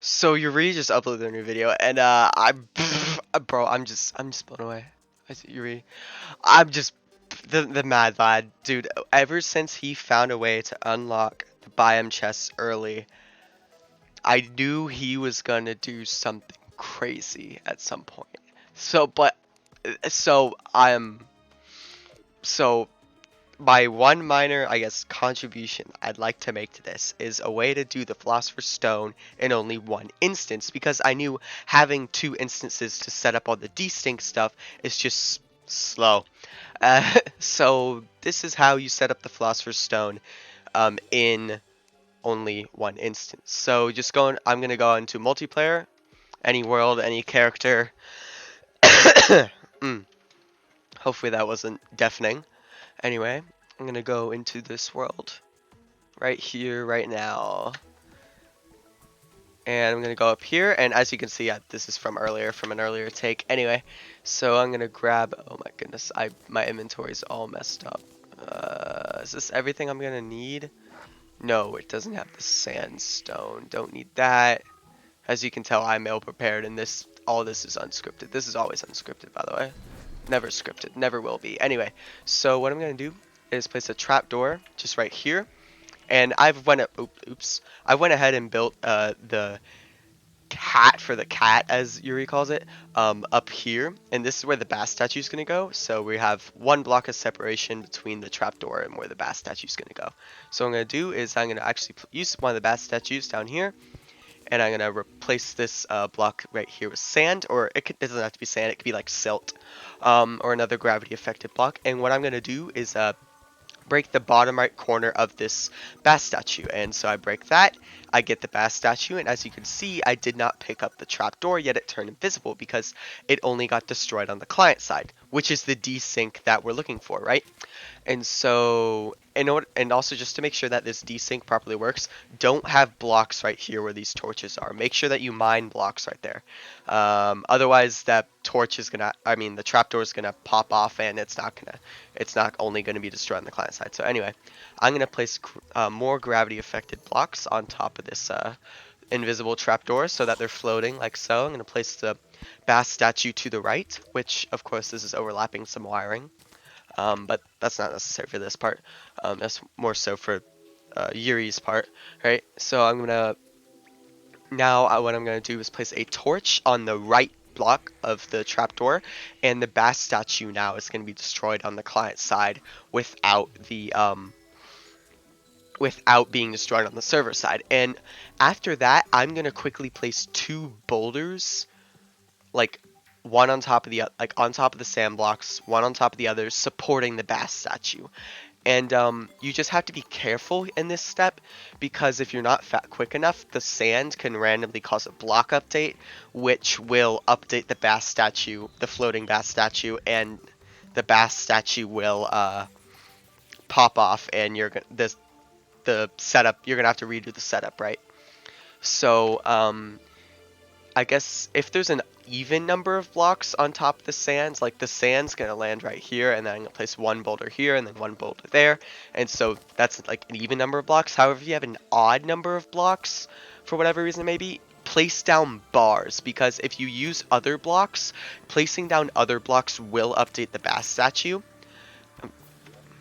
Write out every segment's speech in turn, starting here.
So Yuri just uploaded a new video, and bro, I'm just blown away. I see Yuri. I'm just the mad lad, dude. Ever since he found a way to unlock the biome chests early, I knew he was gonna do something crazy at some point. So, but so I'm so my one minor, I guess, contribution I'd like to make to this is a way to do the Philosopher's Stone in only one instance, because I knew having two instances to set up all the desync stuff is just slow. So this is how you set up the Philosopher's Stone in only one instance. So I'm gonna go into multiplayer, any world, any character. mm, Hopefully that wasn't deafening. Anyway, I'm gonna go into this world right here, right now. And I'm gonna go up here, and as you can see, this is from an earlier take. Anyway, so I'm gonna grab, oh my goodness, my inventory's all messed up. Is this everything I'm gonna need? No, it doesn't have the sandstone. Don't need that. As you can tell, I'm ill prepared, and all this is unscripted. This is always unscripted, by the way. Never scripted, never will be. Anyway, so what I'm gonna do is place a trapdoor just right here, and I went ahead and built the cat for the cat, as Yuri calls it, up here, and this is where the Bast Statue is gonna go. So we have one block of separation between the trapdoor and where the Bast Statue is gonna go. So what I'm gonna do is I'm gonna actually use one of the Bast Statues down here, and I'm gonna replace this block right here with sand, or it doesn't have to be sand, it could be like silt, or another gravity affected block. And what I'm gonna do is break the bottom right corner of this Bast Statue, and so I break that, I get the Bast Statue, and as you can see, I did not pick up the trapdoor, yet it turned invisible because it only got destroyed on the client side, which is the desync that we're looking for, right? And so, and also just to make sure that this desync properly works, don't have blocks right here where these torches are. Make sure that you mine blocks right there. Otherwise, that torch is the trapdoor is gonna pop off, and it's not only gonna be destroyed on the client side. So anyway, I'm gonna place more gravity affected blocks on top of this invisible trapdoor so that they're floating like so. I'm gonna place the Bast Statue to the right, which of course this is overlapping some wiring. But that's not necessary for this part. That's more so for Yuri's part, right? So what I'm gonna do is place a torch on the right block of the trapdoor, and the Bast Statue now is gonna be destroyed on the client side without being destroyed on the server side. And after that, I'm gonna quickly place two boulders, like one on top of on top of the sand blocks, one on top of the other, supporting the Bast Statue. And you just have to be careful in this step, because if you're not quick enough, the sand can randomly cause a block update, which will update the Bast Statue, the floating Bast Statue, and the Bast Statue will pop off, and the setup, you're gonna have to redo the setup, right? So I guess if there's an even number of blocks on top of the sands, like the sand's gonna land right here, and then I'm gonna place one boulder here and then one boulder there, and so that's like an even number of blocks. However, if you have an odd number of blocks, for whatever reason maybe, place down bars, because if you use other blocks, placing down other blocks will update the Bast Statue.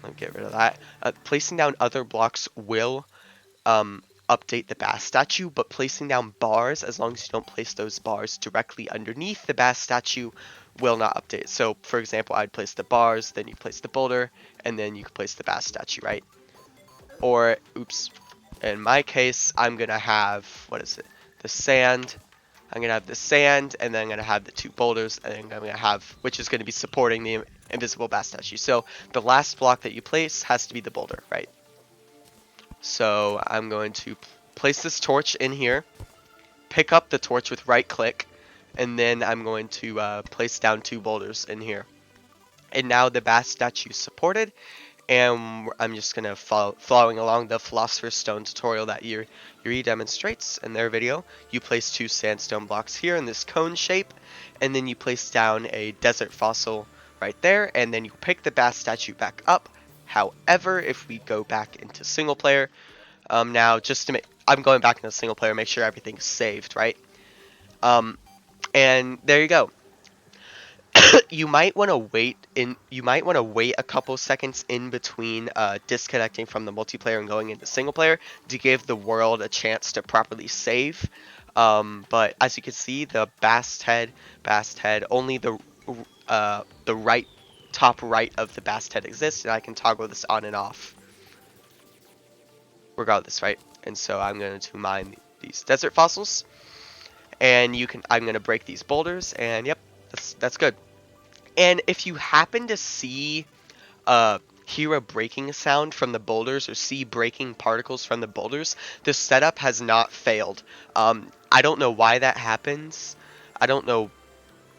Let me get rid of that. Placing down other blocks will update the Bast Statue, but placing down bars, as long as you don't place those bars directly underneath the Bast Statue, will not update. So for example, I'd place the bars, then you place the boulder, and then you can place the Bast Statue, right? Or in my case, I'm gonna have, the sand. I'm gonna have the sand, and then I'm gonna have the two boulders, and then I'm gonna have, which is gonna be supporting the invisible Bast Statue. So the last block that you place has to be the boulder, right? So I'm going to place this torch in here, pick up the torch with right click, and then I'm going to place down two boulders in here. And now the Bast Statue is supported, and I'm just going to following along the Philosopher's Stone tutorial that Yuri demonstrates in their video. You place two sandstone blocks here in this cone shape, and then you place down a desert fossil right there, and then you pick the Bast Statue back up. However, if we go back into single player, now just to make, I'm going back into single player, make sure everything's saved, right? And there you go. You might want to wait a couple seconds in between disconnecting from the multiplayer and going into single player to give the world a chance to properly save. But as you can see, the Bast head, only the right top right of the Bast head exists, and I can toggle this on and off regardless, right? And so I'm going to mine these desert fossils, and I'm going to break these boulders, and yep, that's good. And if you happen to hear a breaking sound from the boulders or see breaking particles from the boulders, the setup has not failed. I don't know why that happens. I don't know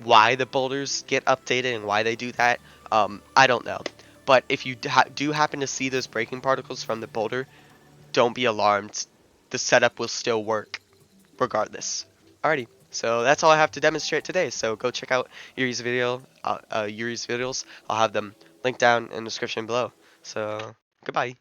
why the boulders get updated and why they do that. I don't know. But if you do happen to see those breaking particles from the boulder, don't be alarmed. The setup will still work regardless. Alrighty, so that's all I have to demonstrate today. So go check out Yuri's videos. I'll have them linked down in the description below. So goodbye.